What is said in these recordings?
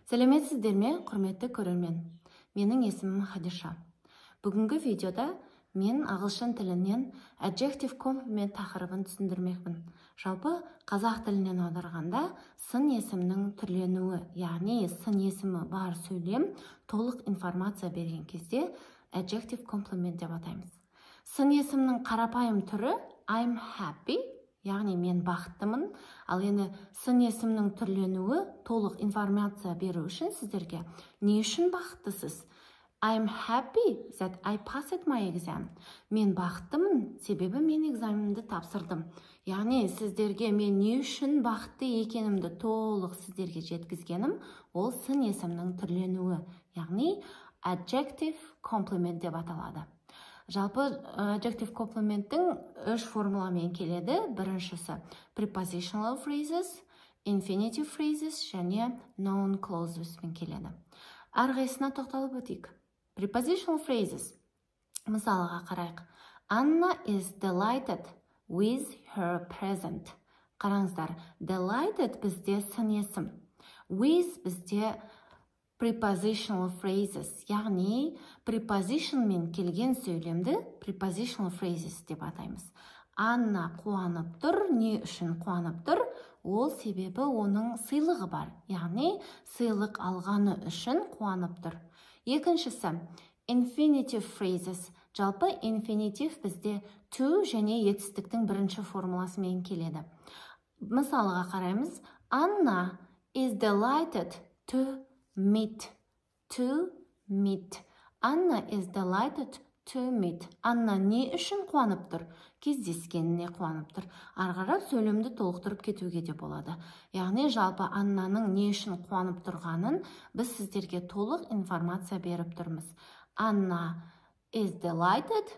Сәлеметсіздер ме, құрметті көрермен? Менің есімім Хадиша. Бүгінгі видеода мен ағылшын тілінен adjective complement тақырыбын түсіндірмекпін. Жалпы қазақ тілінен аударғанда сын есімнің түрленуі, яғни сын есімі бар сөйлем толық информация берген кезде adjective complement деп атаймыз. Сын есімнің қарапайым түрі I'm happy, яғни мен бақыттымын. Ал енді сын есімнің түрленуі толық информация беру үшін сіздерге не үшін бақыттысыз? I'm happy that I passed my exam. Мен бақыттымын, себебі мен экзаменімді тапсырдым. Яғни сіздерге мен не үшін бақытты екенімді толық сіздерге жеткізгенім, ол сын есімнің түрленуі, яғни adjective complement деп аталады. Жалпы adjective complemenттің 3 формуламен келеді. Біріншісі prepositional phrases, infinitive phrases және noun clauses-мен келеді. Әрқайсысына тоқталып өтейік. Prepositional phrases. Мысалға қарайық. Anna is delighted with her present. Қараңыздар, delighted бізде сын есім. With бізде prepositional phrases, яғни prepositionмен келген сөйлемді prepositional phrases деп атаймыз. Анна қуанып тұр, не үшін қуанып тұр? Ол себебі оның сыйлығы бар, яғни сыйлық алғаны үшін қуанып тұр. Екіншісі infinitive phrases. Жалпы infinitive бізде to және етістіктің бірінші формуласымен келеді. Мысалға қараймыз. Anna is delighted to meet. To meet. Anna is delighted to meet. Анна не үшін қуанып тұр? Кездескеніне қуанып тұр. Арғарап сөйлемді толықтырып кетуге де болады. Яғни жалпы Аннаның не үшін қуанып тұрғанын біз сіздерге толық информация беріп тұрмыз. Anna is delighted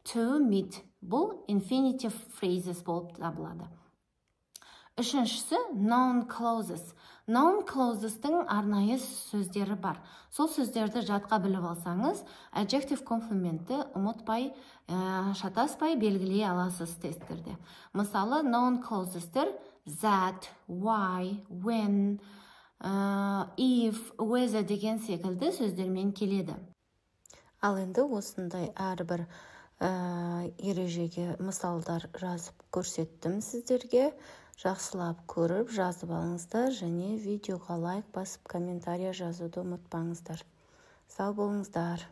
to meet. Бұл infinitive phrases болып табылады. Үшіншісі noun clauses. Noun clauses-тің арнайы сөздері бар. Сол сөздерді жатқа біліп алсаңыз, adjective complement-ті ұмытпай, шатаспай белгілей аласыз тесттерде. Мысалы, noun clauses-тер that, why, when, if, whether деген секілді сөздермен келеді. Ал енді осындай әрбір ережеге мысалдар жазып көрсеттім сіздерге. Жақсылап көріп, жазып алыңыздар және видеоға лайк басып, комментария жазуды ұмытпаңыздар. Сау болыңыздар.